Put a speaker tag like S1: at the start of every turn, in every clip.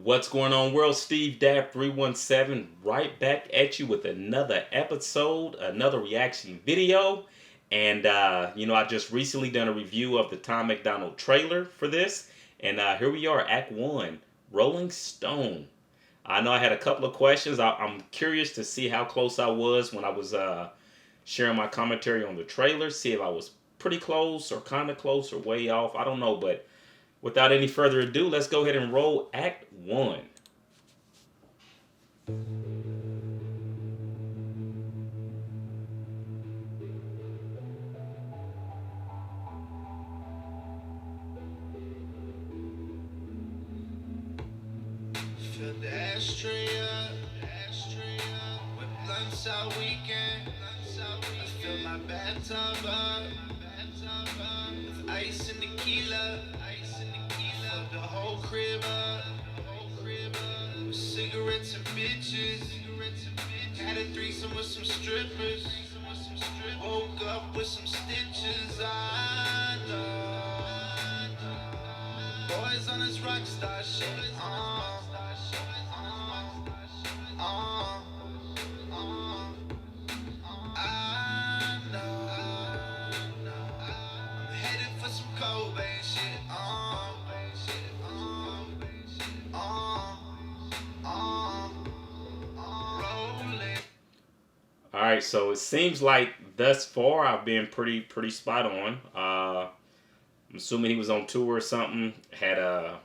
S1: What's going on, world? Steve Dap 317 right back at you with another episode, another reaction video. And I just recently done a review of the Tom MacDonald trailer for this. And here we are, Act 1, Rolling Stone. I know I had a couple of questions. I'm curious to see how close I was when I was sharing my commentary on the trailer, see if I was pretty close or kind of close or way off. I don't know, but without any further ado, let's go ahead and roll Act 1.
S2: Fill the ashtray up, with blunts all weekend. I fill my bathtub up, with ice and tequila. Fill the whole crib up, with cigarettes and bitches. Had a threesome with some strippers. Woke up with some stitches. I know. Boys on this rock star shit. I know. I'm headed for some Cobain shit. Rolling.
S1: All right, so it seems like thus far I've been pretty spot on. I'm assuming he was on tour or something. Had a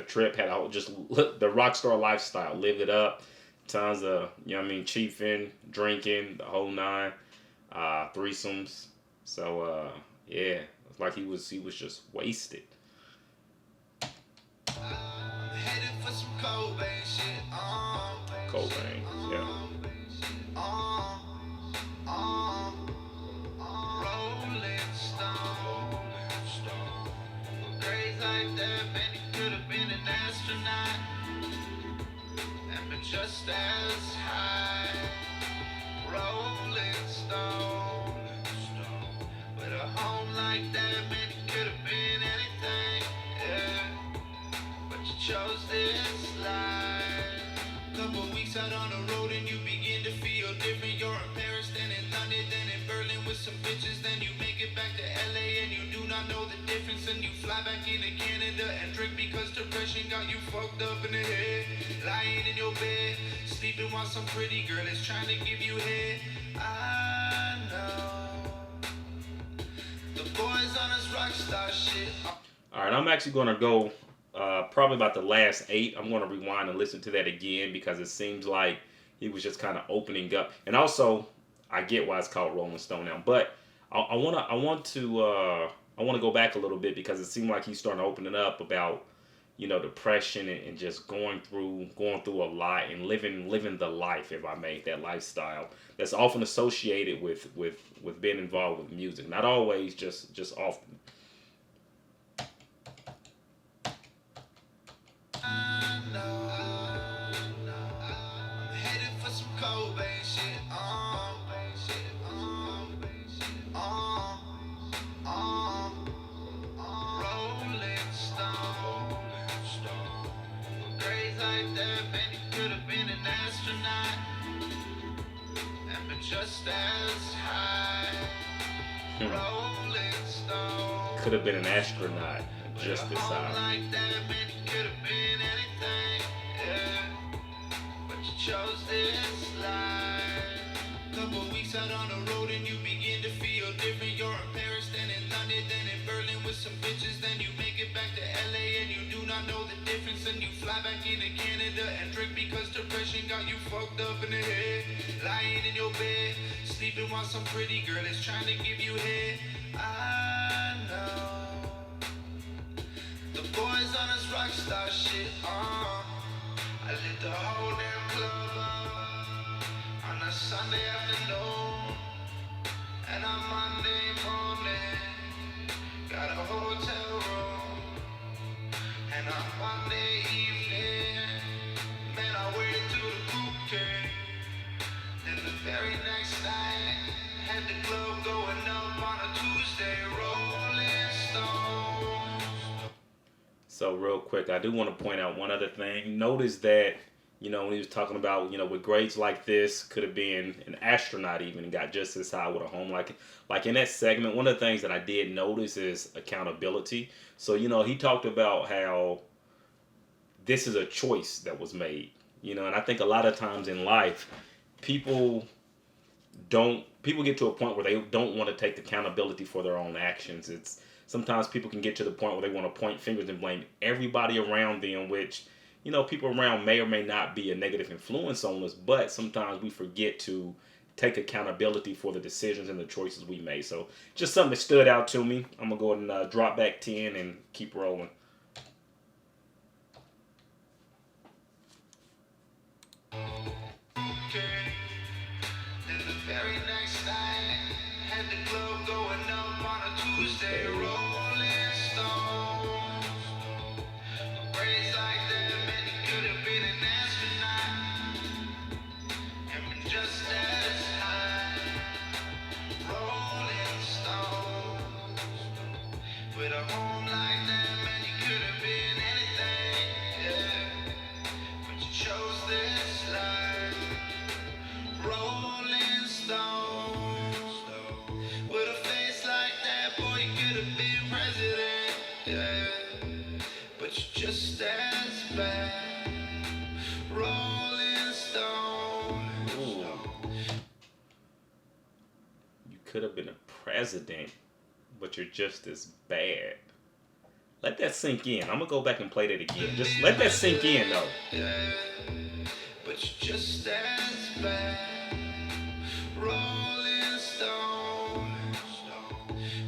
S1: trip, had a just the rock star lifestyle, lived it up. Tons of chiefing, drinking, the whole nine, threesomes. So yeah, it's like he was just wasted.
S2: I'm headed for some Cobain shit.
S1: Cobain, yeah.
S2: Rolling Stone. Grades like that, man, he could have been an astronaut. And been just as high. Rolling Stone. With a home like that, man, he could have been anything. Yeah. But you chose this life. Couple weeks out on the road and you begin to feel different. You're in Paris, then in London, then in Berlin with some bitches. Then you make it back to LA and you do not know the difference. And you fly back into Canada and drink because depression got you fucked up in the head. Lying in your bed, sleeping while some pretty girl is trying to give you head. I know the boys on this rock star shit.
S1: All right, I'm actually going to go probably about the last 8. I'm going to rewind and listen to that again because it seems like he was just kind of opening up. And also, I get why it's called Rolling Stone now, but I want to go back a little bit because it seemed like he's starting to open it up about depression and just going through a lot and living the life, if I may, that lifestyle that's often associated with being involved with music. Not always, just often.
S2: I know. I'm headed for some Cobain shit. Rolling Stone. Grades like that, man, he could have been an astronaut. And been just as high. Rolling Stone.
S1: Could have been an astronaut, just this high.
S2: Like that, man, he could have been anything. Yeah. But you chose this life. Couple weeks out on the road and you begin to feel different. You're in Paris, then in London, then in Berlin with some bitches. Then you make it back to LA and you do not know the difference. And you fly back into Canada and drink because depression got you fucked up in the head. Lying in your bed, sleeping while some pretty girl is trying to give you head. I know the boys on this rock star shit. I lit the whole damn club up on a Sunday afternoon, and on Monday morning got a hotel room, and on Monday evening, man, I waited to the bouquet. Then the very next night, had the club going up on a Tuesday. Rolling Stone.
S1: So real real quick, I do want to point out one other thing. Notice that, when he was talking about, with grades like this, could have been an astronaut even and got just as high with a home. Like in that segment, one of the things that I did notice is accountability. So, he talked about how this is a choice that was made. And I think a lot of times in life, people people get to a point where they don't want to take accountability for their own actions. It's sometimes people can get to the point where they want to point fingers and blame everybody around them, which people around may or may not be a negative influence on us, but sometimes we forget to take accountability for the decisions and the choices we made. So just something that stood out to me. I'm gonna go ahead and drop back 10 and keep rolling.
S2: Okay. Then the very next night, had the club going up on a Tuesday. Rolling Stones. Braids like that, man, he could have been an astronaut. And been just as high. Rolling Stones. With a home like that, man, you could have been anything. Yeah. But you chose this life. Rolling Stones. With a face like that, boy, you could have been president. Yeah. But you're just as bad. Rolling Stones.
S1: Ooh. You could have been a president, but you're just as bad. Let that sink in. I'm gonna go back and play that again. Just let that sink in, though.
S2: Yeah. But you're just as bad. Rolling Stone.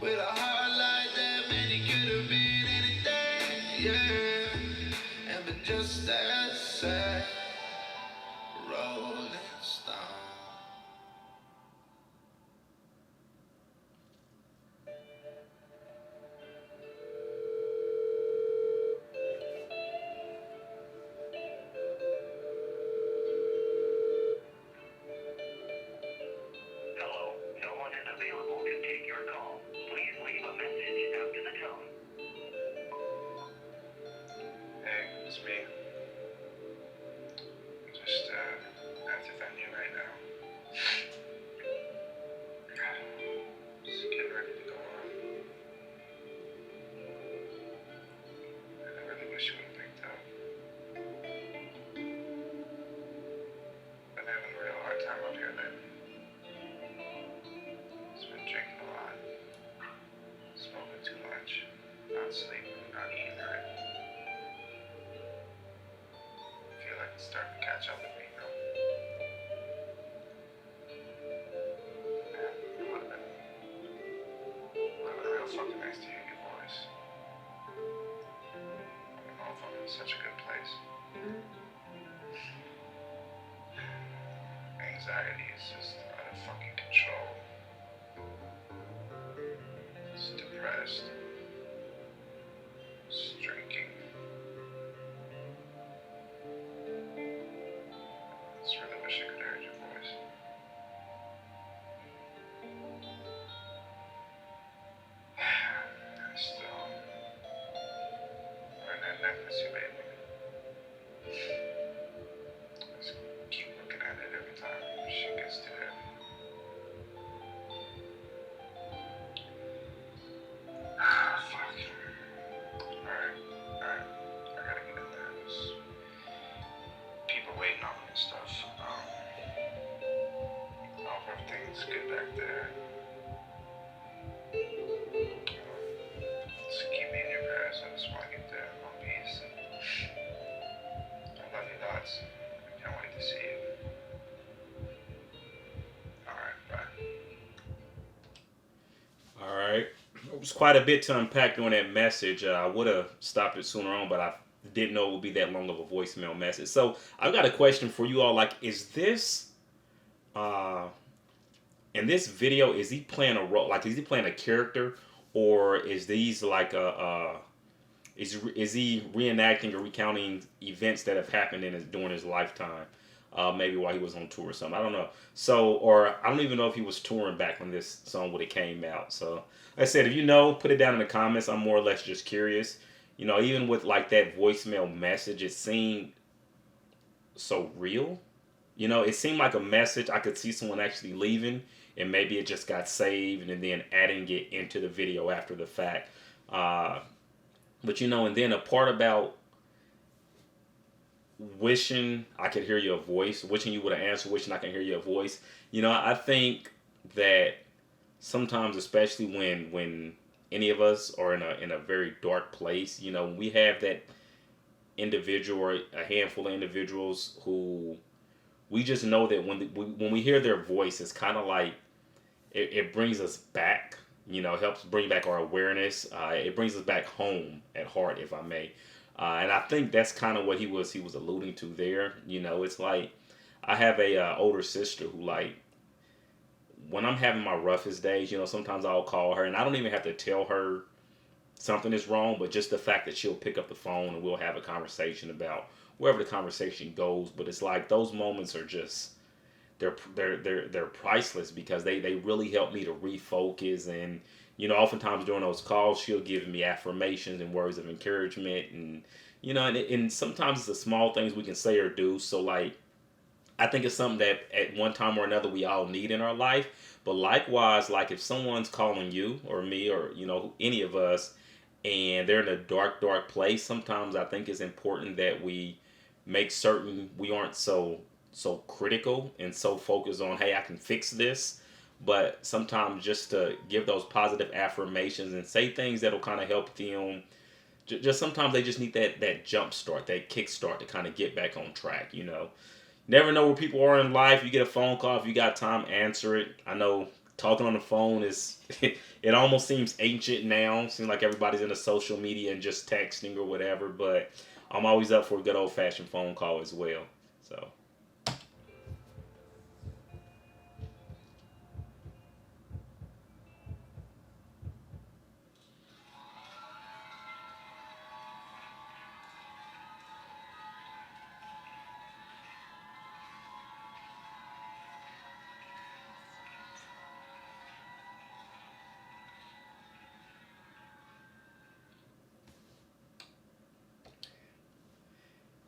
S2: With a heart like that, man, you could have been anything. Yeah. And been just as sad. Rolling Stone.
S3: Hello, no one is available to take your call. Please leave a message after the tone.
S4: Hey, it's me. Just at the venue right now. Just getting ready to go on. And I really wish you would have picked up. Been having a real hard time up here lately. Just been drinking a lot, smoking too much, not sleeping, not eating right. Feel like it's starting to catch up with me, though. Man, it would have been real fucking nice to hear your voice. I don't know if I'm in such a good place. Anxiety is just out of fucking control. Just depressed. Just drinking. Just really wish I could have heard your voice. I still wearing that necklace you made me. I just keep looking at it every time shit gets too heavy. Fuck. Alright. I gotta get in there. There's people waiting on me and stuff. I hope everything's good back there. Just keep me in your prayers. I just want to get there in one piece. I love you lots. I can't wait to see you. Alright, bye.
S1: All right. It was quite a bit to unpack during that message. I would have stopped it sooner on, but I didn't know it would be that long of a voicemail message. So I've got a question for you all. Like, is this in this video? Is he playing a role? Like, is he playing a character, or is these like is he reenacting or recounting events that have happened during his lifetime? Maybe while he was on tour or something. I don't know. So, or I don't even know if he was touring back when this song would have came out. So, like I said, if you know, put it down in the comments. I'm more or less just curious. even with like that voicemail message, it seemed so real. It seemed like a message. I could see someone actually leaving, and maybe it just got saved and then adding it into the video after the fact. Uh, but and then a part about wishing I could hear your voice, wishing you would have answered, wishing I can hear your voice. I think that sometimes, especially when any of us are in a very dark place, we have that individual or a handful of individuals who we just know that when we hear their voice, it's kind of like it brings us back. Helps bring back our awareness. It brings us back home at heart, if I may. And I think that's kind of what he was alluding to there. It's like I have a older sister who, like, when I'm having my roughest days, sometimes I'll call her and I don't even have to tell her something is wrong, but just the fact that she'll pick up the phone and we'll have a conversation about wherever the conversation goes. But it's like those moments are just they're priceless because they really help me to refocus. And oftentimes during those calls she'll give me affirmations and words of encouragement. And and sometimes it's the small things we can say or do. So, like, I think it's something that at one time or another we all need in our life. But likewise, like, if someone's calling you or me or any of us, and they're in a dark place, sometimes I think it's important that we make certain we aren't so critical and so focused on, hey, I can fix this. But sometimes just to give those positive affirmations and say things that'll kind of help them. Just sometimes they just need that jump start, that kick start to kind of get back on track. Never know where people are in life. You get a phone call, if you got time, answer it. I know talking on the phone is it almost seems ancient now. Seems like everybody's into social media and just texting or whatever. But I'm always up for a good old fashioned phone call as well. So.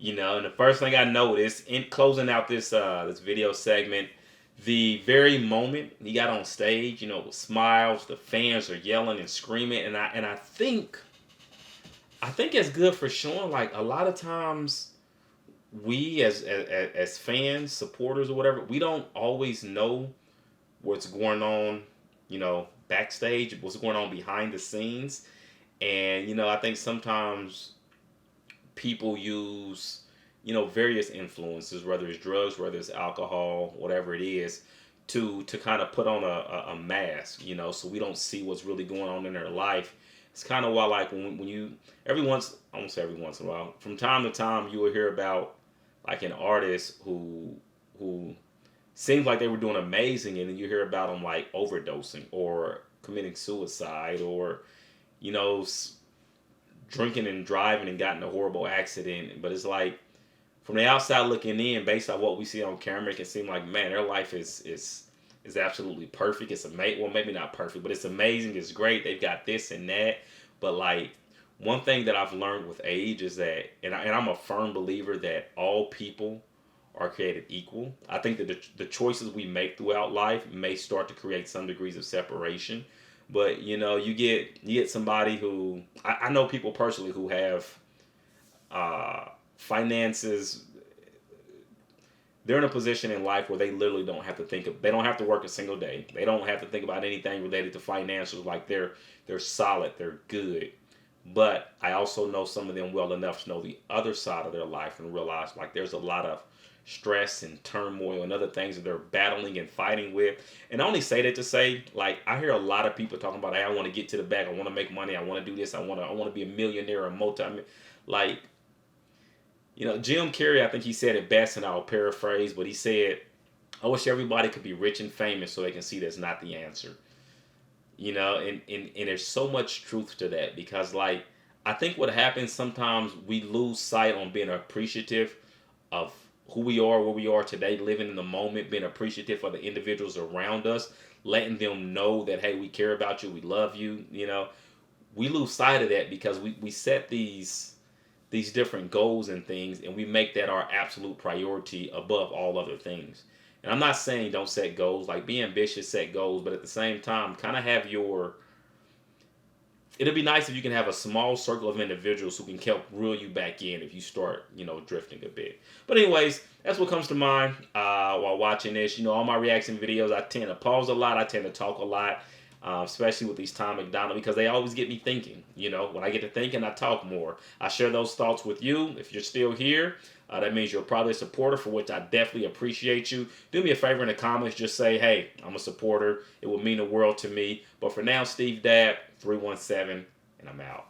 S1: And the first thing I noticed in closing out this video segment, the very moment he got on stage, with smiles, the fans are yelling and screaming, and I think it's good for showing, like, a lot of times we as fans, supporters or whatever, we don't always know what's going on, backstage, what's going on behind the scenes. And I think sometimes people use various influences, whether it's drugs, whether it's alcohol, whatever it is, to kind of put on a mask, so we don't see what's really going on in their life. It's kind of why, like, when you I won't say every once in a while, from time to time you will hear about, like, an artist who seems like they were doing amazing, and then you hear about them, like, overdosing or committing suicide or you know drinking and driving and got in a horrible accident. But it's like, from the outside looking in, based on what we see on camera, it can seem like, man, their life is absolutely perfect. It's amazing. Well, maybe not perfect, but it's amazing. It's great. They've got this and that. But, like, one thing that I've learned with age is that, and I'm a firm believer that all people are created equal. I think that the choices we make throughout life may start to create some degrees of separation. But you get somebody who I know people personally who have finances. They're in a position in life where they literally don't have to they don't have to work a single day. They don't have to think about anything related to financials. Like, they're solid, they're good. But I also know some of them well enough to know the other side of their life and realize, like, there's a lot of stress and turmoil and other things that they're battling and fighting with. And I only say that to say, like, I hear a lot of people talking about, hey, I want to get to the bag, I want to make money, I want to do this, I want to be a millionaire or like, Jim Carrey, I think he said it best, and I'll paraphrase, but he said, I wish everybody could be rich and famous so they can see that's not the answer. And there's so much truth to that, because, like, I think what happens sometimes, we lose sight on being appreciative of who we are, where we are today, living in the moment, being appreciative for the individuals around us, letting them know that, hey, we care about you, we love you. we lose sight of that because we set these different goals and things, and we make that our absolute priority above all other things. And I'm not saying don't set goals, like be ambitious, set goals, but at the same time, kind of have your. It'd be nice if you can have a small circle of individuals who can help reel you back in if you start, drifting a bit. But anyways, that's what comes to mind while watching this. All my reaction videos, I tend to pause a lot. I tend to talk a lot, especially with these Tom MacDonald, because they always get me thinking. When I get to thinking, I talk more. I share those thoughts with you. If you're still here, that means you're probably a supporter, for which I definitely appreciate you. Do me a favor in the comments. Just say, hey, I'm a supporter. It will mean the world to me. But for now, Steve Dab, 317, and I'm out.